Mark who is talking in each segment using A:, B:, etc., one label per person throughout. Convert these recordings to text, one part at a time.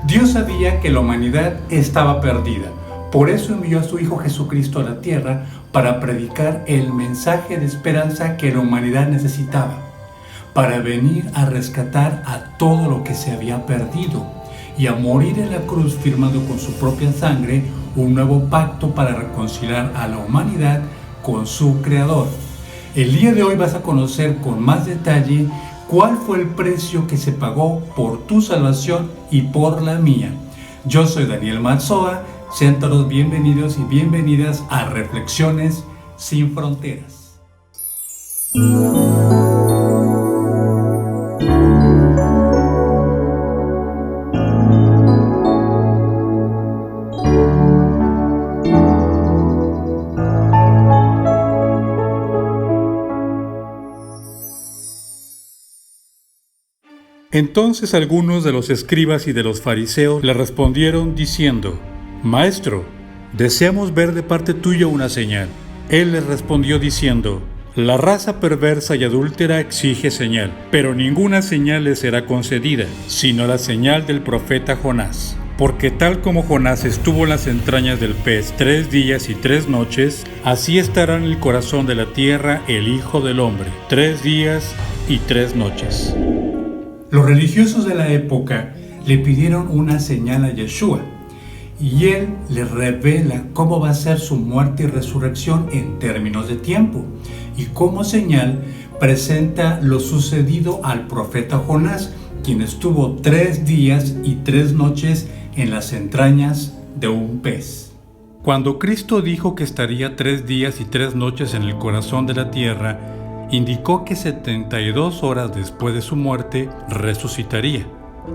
A: Dios sabía que la humanidad estaba perdida. Por eso envió a su Hijo Jesucristo a la tierra para predicar el mensaje de esperanza que la humanidad necesitaba, para venir a rescatar a todo lo que se había perdido y a morir en la cruz firmando con su propia sangre un nuevo pacto para reconciliar a la humanidad con su Creador. El día de hoy vas a conocer con más detalle cuál fue el precio que se pagó por tu salvación y por la mía. Yo soy Daniel Matzoa. Sean todos bienvenidos y bienvenidas a Reflexiones sin Fronteras. Entonces algunos de los escribas y de los fariseos le respondieron diciendo: Maestro, deseamos ver de parte tuya una señal. Él les respondió diciendo: La raza perversa y adúltera exige señal, pero ninguna señal les será concedida, sino la señal del profeta Jonás. Porque tal como Jonás estuvo en las entrañas del pez 3 días y 3 noches, así estará en el corazón de la tierra el Hijo del Hombre, 3 días y 3 noches. Los religiosos de la época le pidieron una señal a Yeshua, y él les revela cómo va a ser su muerte y resurrección en términos de tiempo, y como señal presenta lo sucedido al profeta Jonás, quien estuvo 3 días y 3 noches en las entrañas de un pez. Cuando Cristo dijo que estaría 3 días y 3 noches en el corazón de la tierra, indicó que 72 horas después de su muerte resucitaría.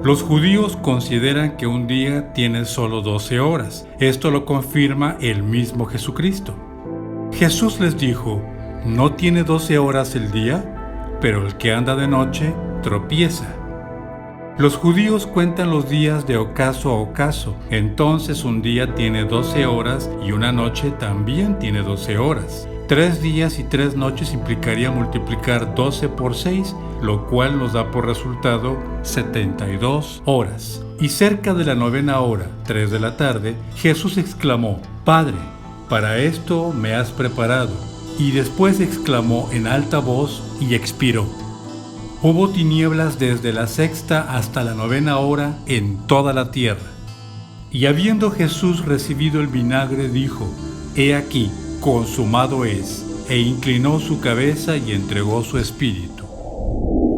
A: Los judíos consideran que un día tiene solo 12 horas. Esto lo confirma el mismo Jesucristo. Jesús les dijo: ¿No tiene 12 horas el día? Pero el que anda de noche tropieza. Los judíos cuentan los días de ocaso a ocaso. Entonces un día tiene 12 horas y una noche también tiene 12 horas. 3 días y 3 noches implicaría multiplicar 12 por 6, lo cual nos da por resultado 72 horas. Y cerca de la 9ª hora, 3 de la tarde, Jesús exclamó: Padre, para esto me has preparado. Y después exclamó en alta voz y expiró. Hubo tinieblas desde la 6ª hasta la 9ª hora en toda la tierra. Y habiendo Jesús recibido el vinagre, dijo: He aquí, consumado es, e inclinó su cabeza y entregó su espíritu.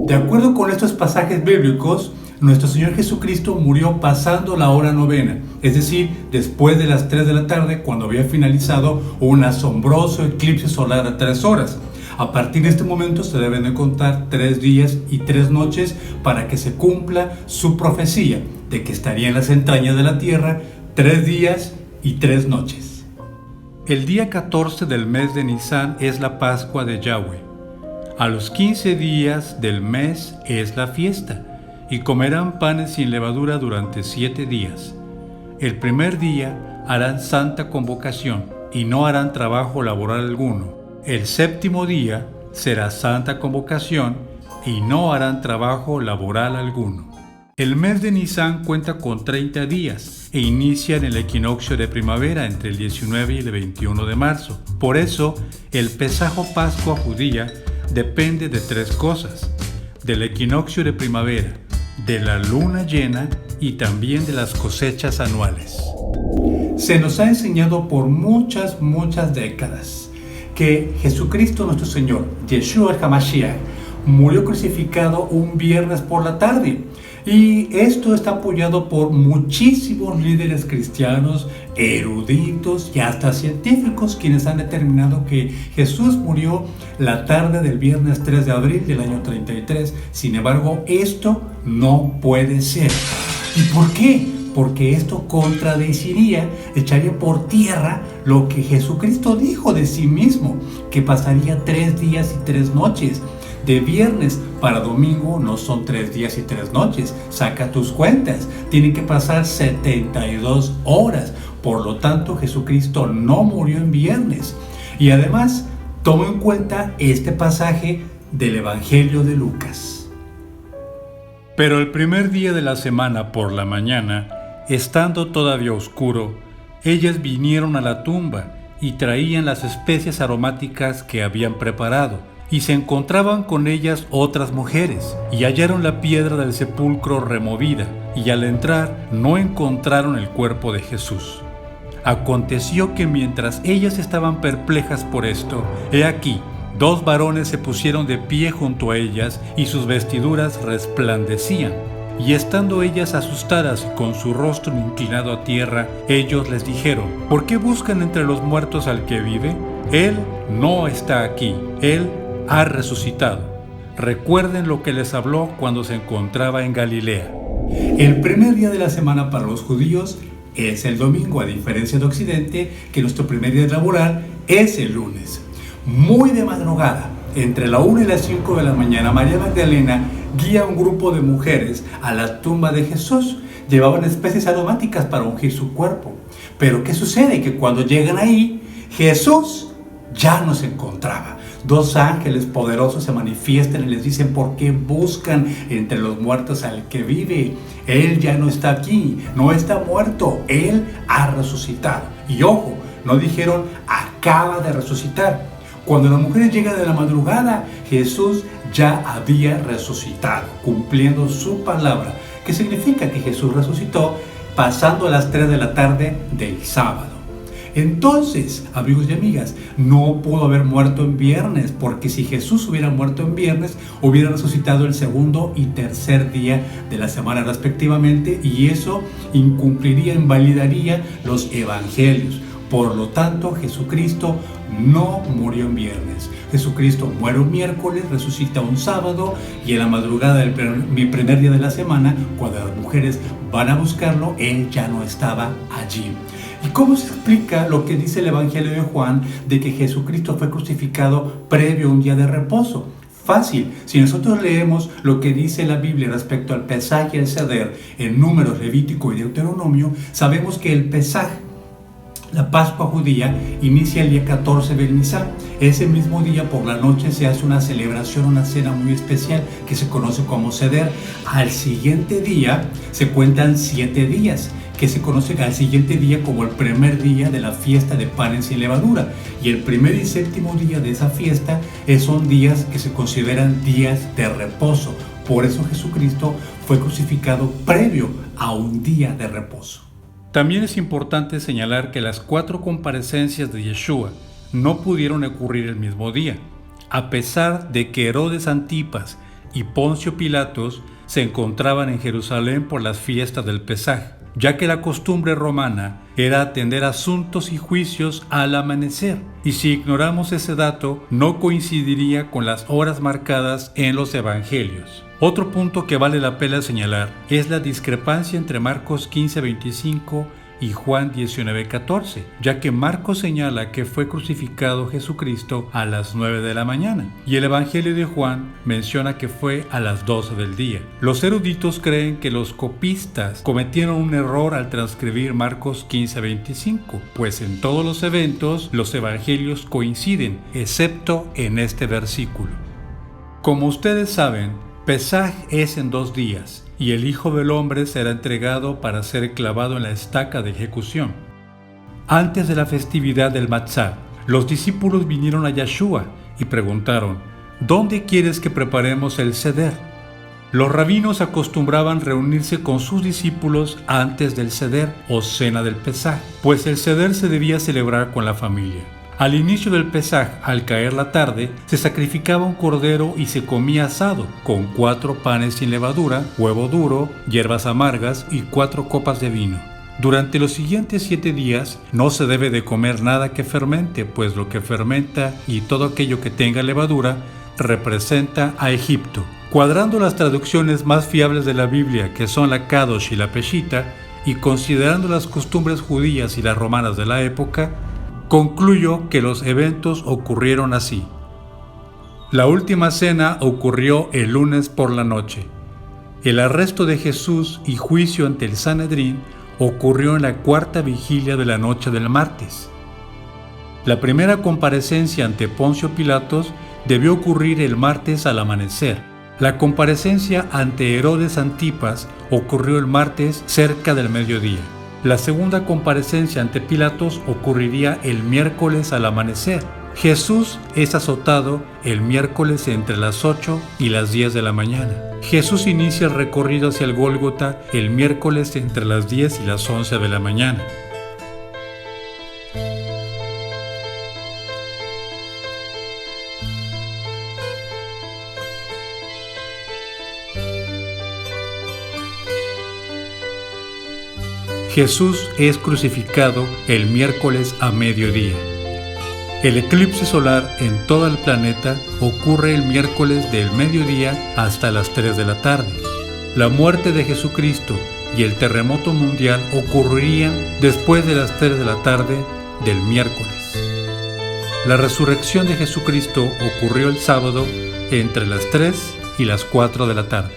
A: De acuerdo con estos pasajes bíblicos, nuestro Señor Jesucristo murió pasando la hora 9ª, es decir, después de las 3 de la tarde, cuando había finalizado un asombroso eclipse solar a 3 horas. A partir de este momento se deben de contar 3 días y 3 noches para que se cumpla su profecía de que estaría en las entrañas de la tierra 3 días y 3 noches. El día 14 del mes de Nisán es la Pascua de Yahweh. A los 15 días del mes es la fiesta, y comerán panes sin levadura durante 7 días. El primer día harán santa convocación, y no harán trabajo laboral alguno. El 7º día será santa convocación, y no harán trabajo laboral alguno. El mes de Nisán cuenta con 30 días e inicia en el equinoccio de primavera entre el 19 y el 21 de marzo. Por eso, el Pesaj o Pascua judía depende de 3 cosas: del equinoccio de primavera, de la luna llena y también de las cosechas anuales. Se nos ha enseñado por muchas décadas que Jesucristo nuestro Señor, Yeshua HaMashiach, murió crucificado un viernes por la tarde. Y esto está apoyado por muchísimos líderes cristianos, eruditos y hasta científicos, quienes han determinado que Jesús murió la tarde del viernes 3 de abril del año 33. Sin embargo, esto no puede ser. ¿Y por qué? Porque esto contradeciría, echaría por tierra lo que Jesucristo dijo de sí mismo, que pasaría 3 días y 3 noches. De viernes para domingo no son 3 días y 3 noches. Saca tus cuentas. Tienen que pasar 72 horas. Por lo tanto, Jesucristo no murió en viernes. Y además, toma en cuenta este pasaje del Evangelio de Lucas. Pero el primer día de la semana por la mañana, estando todavía oscuro, ellas vinieron a la tumba y traían las especias aromáticas que habían preparado, y se encontraban con ellas otras mujeres, y hallaron la piedra del sepulcro removida, y al entrar no encontraron el cuerpo de Jesús. Aconteció que mientras ellas estaban perplejas por esto, he aquí, 2 varones se pusieron de pie junto a ellas, y sus vestiduras resplandecían. Y estando ellas asustadas y con su rostro inclinado a tierra, ellos les dijeron: ¿por qué buscan entre los muertos al que vive? Él no está aquí, Él ha resucitado. Recuerden lo que les habló cuando se encontraba en Galilea. El primer día de la semana para los judíos es el domingo, a diferencia de Occidente, que nuestro primer día laboral es el lunes. Muy de madrugada, entre la 1 y las 5 de la mañana, María Magdalena guía a un grupo de mujeres a la tumba de Jesús. Llevaban especies aromáticas para ungir su cuerpo. Pero ¿qué sucede? Que cuando llegan ahí, Jesús ya no se encontraba. 2 ángeles poderosos se manifiestan y les dicen: ¿por qué buscan entre los muertos al que vive? Él ya no está aquí, no está muerto, Él ha resucitado. Y ojo, no dijeron acaba de resucitar. Cuando las mujeres llegan de la madrugada, Jesús ya había resucitado, cumpliendo su palabra, que significa que Jesús resucitó pasando a las 3 de la tarde del sábado. Entonces, amigos y amigas, no pudo haber muerto en viernes, porque si Jesús hubiera muerto en viernes, hubiera resucitado el segundo y tercer día de la semana respectivamente, y eso incumpliría, invalidaría los evangelios. Por lo tanto, Jesucristo no murió en viernes. Jesucristo muere un miércoles, resucita un sábado, y en la madrugada del primer día de la semana, cuando las mujeres van a buscarlo, Él ya no estaba allí. ¿Y cómo se explica lo que dice el Evangelio de Juan de que Jesucristo fue crucificado previo a un día de reposo? Fácil, si nosotros leemos lo que dice la Biblia respecto al Pesaj y el Seder en Números, Levítico y Deuteronomio, sabemos que el Pesaj, la Pascua judía, inicia el día 14 del Nisan. Ese mismo día por la noche se hace una celebración, una cena muy especial que se conoce como Seder. Al siguiente día se cuentan 7 días, que se conoce al siguiente día como el primer día de la fiesta de panes sin levadura. Y el primer y séptimo día de esa fiesta son días que se consideran días de reposo. Por eso Jesucristo fue crucificado previo a un día de reposo. También es importante señalar que las 4 comparecencias de Yeshua no pudieron ocurrir el mismo día, a pesar de que Herodes Antipas y Poncio Pilatos se encontraban en Jerusalén por las fiestas del Pesaj, ya que la costumbre romana era atender asuntos y juicios al amanecer, y si ignoramos ese dato, no coincidiría con las horas marcadas en los evangelios. Otro punto que vale la pena señalar es la discrepancia entre Marcos 15:25 y Juan 19:14, ya que Marcos señala que fue crucificado Jesucristo a las 9 de la mañana y el Evangelio de Juan menciona que fue a las 12 del día. Los eruditos creen que los copistas cometieron un error al transcribir Marcos 15:25, pues en todos los eventos los evangelios coinciden, excepto en este versículo. Como ustedes saben, Pesaj es en 2 días, y el Hijo del Hombre será entregado para ser clavado en la estaca de ejecución. Antes de la festividad del Matzah, los discípulos vinieron a Yeshua y preguntaron: ¿dónde quieres que preparemos el Seder? Los rabinos acostumbraban reunirse con sus discípulos antes del Seder o cena del Pesaj, pues el Seder se debía celebrar con la familia. Al inicio del Pesaj, al caer la tarde, se sacrificaba un cordero y se comía asado, con 4 panes sin levadura, huevo duro, hierbas amargas y 4 copas de vino. Durante los siguientes 7 días no se debe de comer nada que fermente, pues lo que fermenta y todo aquello que tenga levadura representa a Egipto. Cuadrando las traducciones más fiables de la Biblia, que son la Kadosh y la Peshita, y considerando las costumbres judías y las romanas de la época, concluyo que los eventos ocurrieron así. La última cena ocurrió el lunes por la noche. El arresto de Jesús y juicio ante el Sanedrín ocurrió en la 4ª vigilia de la noche del martes. La primera comparecencia ante Poncio Pilatos debió ocurrir el martes al amanecer, La comparecencia ante Herodes Antipas ocurrió el martes cerca del mediodía. La segunda comparecencia ante Pilatos ocurriría el miércoles al amanecer. Jesús es azotado el miércoles entre las 8 y las 10 de la mañana. Jesús inicia el recorrido hacia el Gólgota el miércoles entre las 10 y las 11 de la mañana. Jesús es crucificado el miércoles a mediodía. El eclipse solar en todo el planeta ocurre el miércoles del mediodía hasta las 3 de la tarde. La muerte de Jesucristo y el terremoto mundial ocurrirían después de las 3 de la tarde del miércoles. La resurrección de Jesucristo ocurrió el sábado entre las 3 y las 4 de la tarde.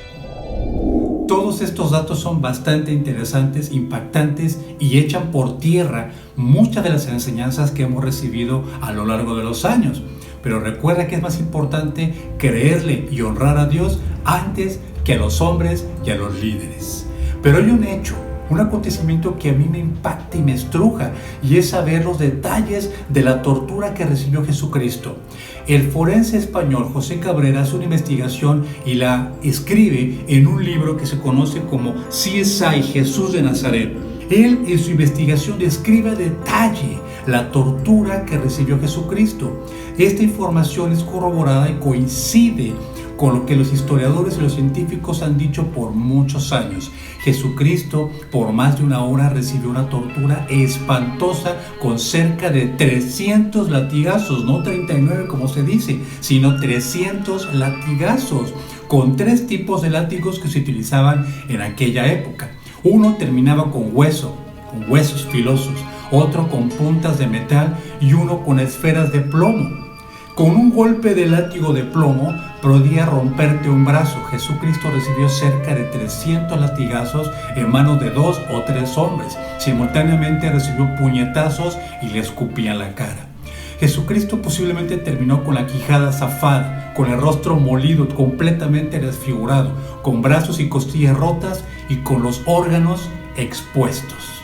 A: Todos estos datos son bastante interesantes, impactantes y echan por tierra muchas de las enseñanzas que hemos recibido a lo largo de los años. Pero recuerda que es más importante creerle y honrar a Dios antes que a los hombres y a los líderes. Pero hay un hecho, un acontecimiento que a mí me impacta y me estruja, y es saber los detalles de la tortura que recibió Jesucristo. El forense español José Cabrera hace una investigación y la escribe en un libro que se conoce como CSI Jesús de Nazaret. Él en su investigación describe a detalle la tortura que recibió Jesucristo. Esta información es corroborada y coincide con lo que los historiadores y los científicos han dicho por muchos años. Jesucristo por más de una hora recibió una tortura espantosa con cerca de 300 latigazos, no 39 como se dice, sino 300 latigazos, con 3 tipos de látigos que se utilizaban en aquella época. Uno terminaba con huesos filosos, otro con puntas de metal y uno con esferas de plomo. Con un golpe de látigo de plomo podía romperte un brazo. Jesucristo recibió cerca de 300 latigazos en manos de 2 o 3 hombres. Simultáneamente recibió puñetazos y le escupían la cara. Jesucristo posiblemente terminó con la quijada zafada, con el rostro molido, completamente desfigurado, con brazos y costillas rotas y con los órganos expuestos.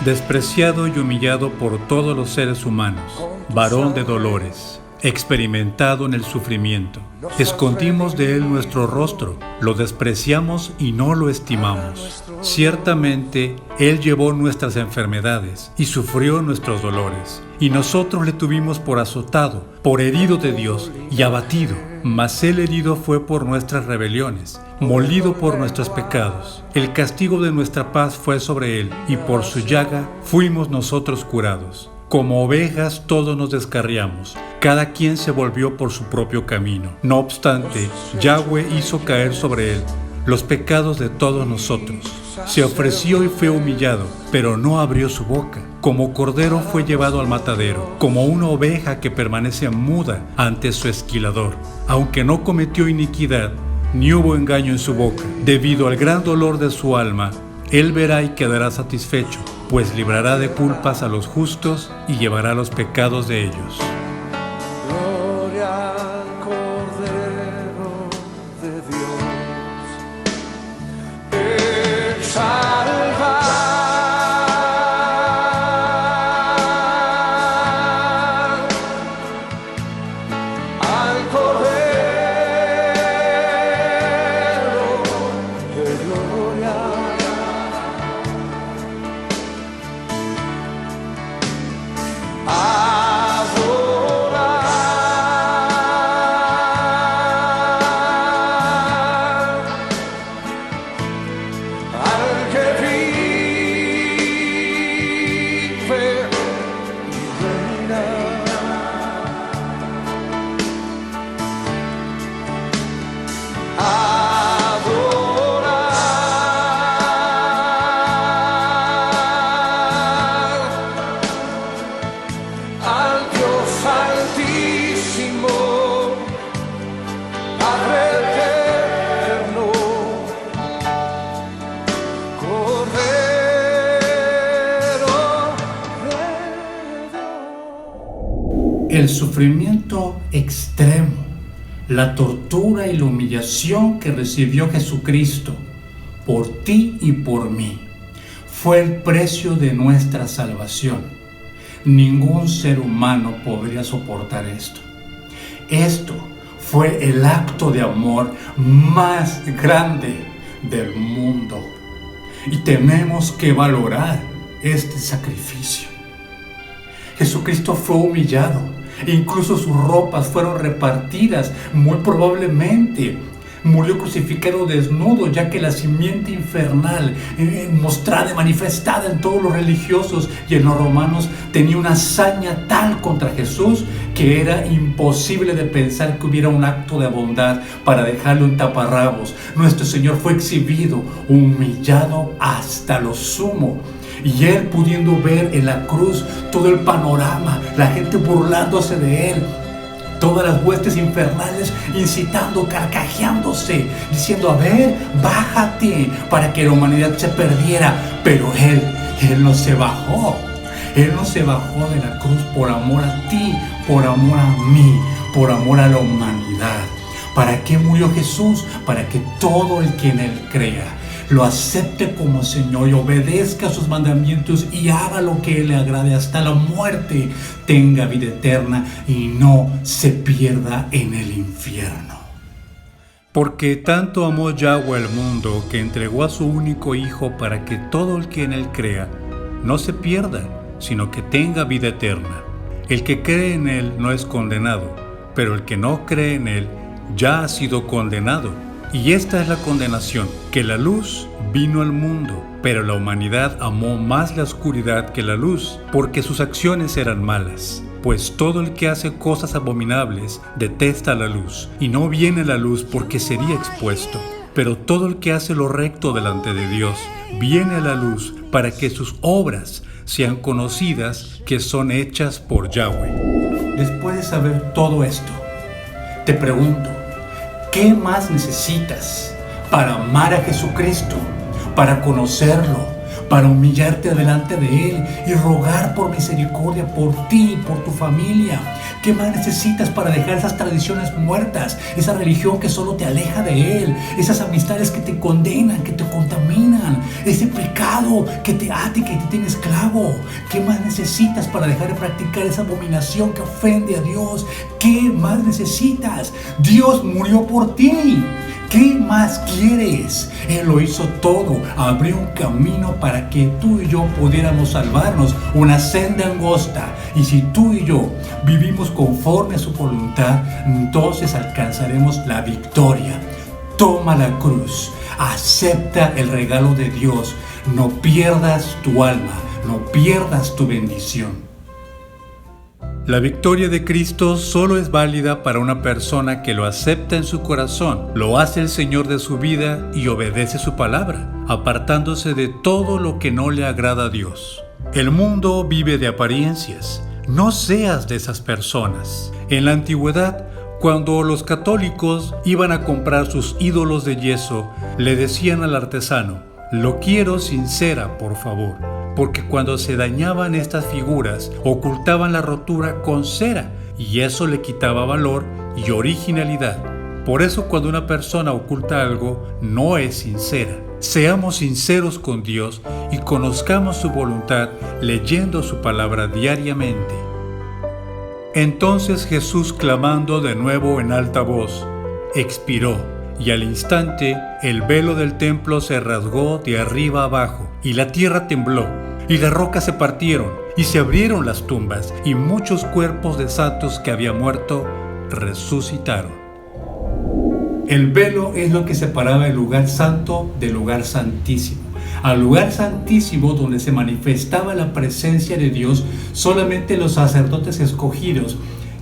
A: Despreciado y humillado por todos los seres humanos, varón de dolores, experimentado en el sufrimiento. Escondimos de él nuestro rostro, lo despreciamos y no lo estimamos. Ciertamente, él llevó nuestras enfermedades y sufrió nuestros dolores, y nosotros le tuvimos por azotado, por herido de Dios y abatido. Mas él herido fue por nuestras rebeliones, molido por nuestros pecados. El castigo de nuestra paz fue sobre él, y por su llaga fuimos nosotros curados. Como ovejas todos nos descarriamos, cada quien se volvió por su propio camino. No obstante, Yahweh hizo caer sobre él los pecados de todos nosotros. Se ofreció y fue humillado, pero no abrió su boca. Como cordero fue llevado al matadero, como una oveja que permanece muda ante su esquilador. Aunque no cometió iniquidad, ni hubo engaño en su boca. Debido al gran dolor de su alma, él verá y quedará satisfecho, pues librará de culpas a los justos y llevará los pecados de ellos.
B: Gloria al Cordero de Dios, el Salvador, al Cordero de gloria. Adoramos
A: El sufrimiento extremo, la tortura y la humillación que recibió Jesucristo por ti y por mí, fue el precio de nuestra salvación. Ningún ser humano podría soportar esto. Esto fue el acto de amor más grande del mundo. Y tenemos que valorar este sacrificio. Jesucristo fue humillado. Incluso sus ropas fueron repartidas. Muy probablemente murió crucificado desnudo, ya que la simiente infernal mostrada y manifestada en todos los religiosos y en los romanos tenía una hazaña tal contra Jesús que era imposible de pensar que hubiera un acto de bondad para dejarlo en taparrabos. Nuestro Señor fue exhibido, humillado hasta lo sumo. Y Él, pudiendo ver en la cruz todo el panorama, la gente burlándose de Él, todas las huestes infernales incitando, carcajeándose, diciendo: a ver, bájate, para que la humanidad se perdiera. Pero Él no se bajó. Él no se bajó de la cruz por amor a ti, por amor a mí, por amor a la humanidad. ¿Para qué murió Jesús? Para que todo el que en Él crea lo acepte como Señor y obedezca sus mandamientos y haga lo que Él le agrade hasta la muerte, tenga vida eterna y no se pierda en el infierno. Porque tanto amó Yahweh al mundo que entregó a su único Hijo para que todo el que en Él crea no se pierda, sino que tenga vida eterna. El que cree en Él no es condenado, pero el que no cree en Él ya ha sido condenado. Y esta es la condenación, que la luz vino al mundo, pero la humanidad amó más la oscuridad que la luz, porque sus acciones eran malas. Pues todo el que hace cosas abominables detesta la luz, y no viene a la luz porque sería expuesto. Pero todo el que hace lo recto delante de Dios viene a la luz para que sus obras sean conocidas, que son hechas por Yahweh. Después de saber todo esto, te pregunto, ¿qué más necesitas para amar a Jesucristo, para conocerlo, para humillarte delante de Él y rogar por misericordia por ti y por tu familia? ¿Qué más necesitas para dejar esas tradiciones muertas, esa religión que solo te aleja de Él, esas amistades que te condenan, que te contaminan, ese pecado que te ata y que te tiene esclavo? ¿Qué más necesitas para dejar de practicar esa abominación que ofende a Dios? ¿Qué más necesitas? Dios murió por ti. ¿Qué más quieres? Él lo hizo todo, abrió un camino para que tú y yo pudiéramos salvarnos, una senda angosta. Y si tú y yo vivimos conforme a su voluntad, entonces alcanzaremos la victoria. Toma la cruz, acepta el regalo de Dios, no pierdas tu alma, no pierdas tu bendición. La victoria de Cristo solo es válida para una persona que lo acepta en su corazón, lo hace el Señor de su vida y obedece su palabra, apartándose de todo lo que no le agrada a Dios. El mundo vive de apariencias. No seas de esas personas. En la antigüedad, cuando los católicos iban a comprar sus ídolos de yeso, le decían al artesano: lo quiero sin cera, por favor. Porque cuando se dañaban estas figuras, ocultaban la rotura con cera, y eso le quitaba valor y originalidad. Por eso, cuando una persona oculta algo, no es sincera. Seamos sinceros con Dios y conozcamos su voluntad leyendo su palabra diariamente. Entonces Jesús, clamando de nuevo en alta voz, expiró, y al instante el velo del templo se rasgó de arriba abajo, y la tierra tembló, y las rocas se partieron, y se abrieron las tumbas, y muchos cuerpos de santos que habían muerto resucitaron. El velo es lo que separaba el lugar santo del lugar santísimo. Al lugar santísimo, donde se manifestaba la presencia de Dios, solamente los sacerdotes escogidos,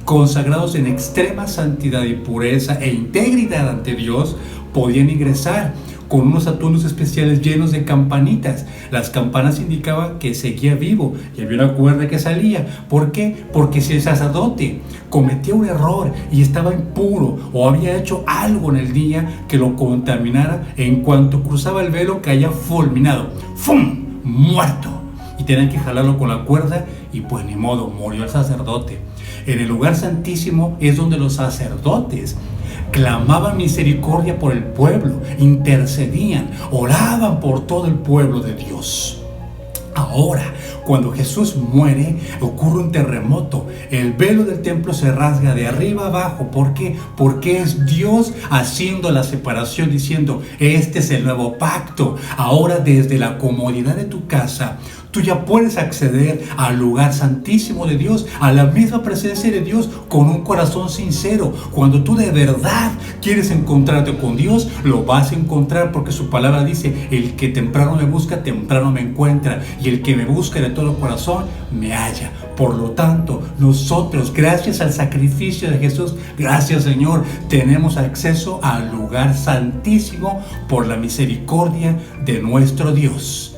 A: consagrados en extrema santidad y pureza e integridad ante Dios, podían ingresar con unos atuendos especiales llenos de campanitas. Las campanas indicaban que seguía vivo y había una cuerda que salía. ¿Por qué? Porque si el sacerdote cometía un error y estaba impuro o había hecho algo en el día que lo contaminara, en cuanto cruzaba el velo caía fulminado, ¡fum!, muerto. y tenían que jalarlo con la cuerda y pues ni modo, murió el sacerdote. En el lugar santísimo es donde los sacerdotes clamaban misericordia por el pueblo, intercedían, oraban por todo el pueblo de Dios. Ahora, cuando Jesús muere, ocurre un terremoto. El velo del templo se rasga de arriba abajo. ¿Por qué? Porque es Dios haciendo la separación, diciendo, este es el nuevo pacto. Ahora, desde la comodidad de tu casa, tú ya puedes acceder al lugar santísimo de Dios, a la misma presencia de Dios, con un corazón sincero. Cuando tú de verdad quieres encontrarte con Dios, lo vas a encontrar, porque su palabra dice, el que temprano me busca, temprano me encuentra, y el que me busca de todo corazón, me halla. Por lo tanto, nosotros, gracias al sacrificio de Jesús, gracias Señor, tenemos acceso al lugar santísimo por la misericordia de nuestro Dios.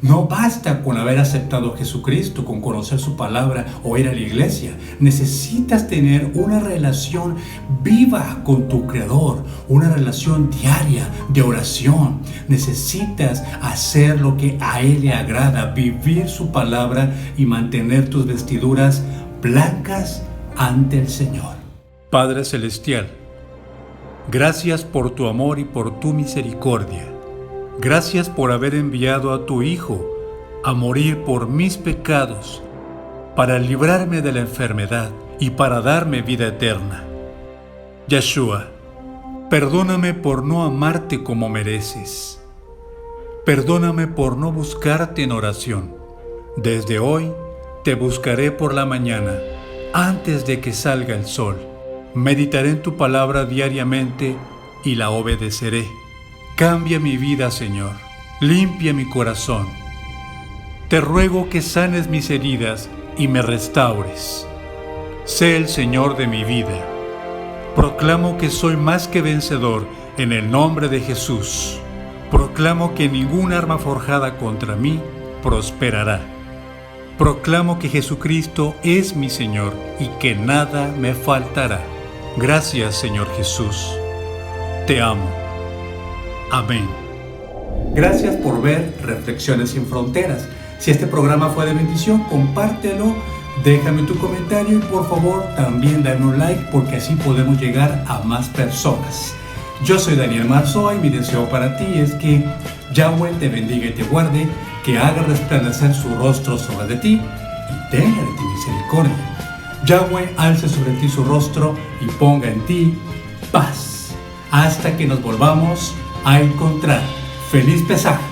A: No basta con haber aceptado a Jesucristo, con conocer su palabra o ir a la iglesia. Necesitas tener una relación viva con tu Creador, una relación diaria de oración. Necesitas hacer lo que a Él le agrada, vivir su palabra y mantener tus vestiduras blancas ante el Señor. Padre Celestial, gracias por tu amor y por tu misericordia. Gracias por haber enviado a tu Hijo a morir por mis pecados, para librarme de la enfermedad y para darme vida eterna. Yeshua, perdóname por no amarte como mereces. Perdóname por no buscarte en oración. Desde hoy te buscaré por la mañana, antes de que salga el sol. Meditaré en tu palabra diariamente y la obedeceré. Cambia mi vida, Señor. Limpia mi corazón. Te ruego que sanes mis heridas y me restaures. Sé el Señor de mi vida. Proclamo que soy más que vencedor en el nombre de Jesús. Proclamo que ningún arma forjada contra mí prosperará. Proclamo que Jesucristo es mi Señor y que nada me faltará. Gracias, Señor Jesús. Te amo. Amén. Gracias por ver Reflexiones sin Fronteras. Si este programa fue de bendición, compártelo, déjame tu comentario y por favor también dame un like, porque así podemos llegar a más personas. Yo soy Daniel Marzoa y mi deseo para ti es que Yahweh te bendiga y te guarde, que haga resplandecer su rostro sobre de ti y tenga de ti misericordia. Yahweh alce sobre ti su rostro y ponga en ti paz. Hasta que nos volvamos a encontrar. ¡Feliz Pesaj!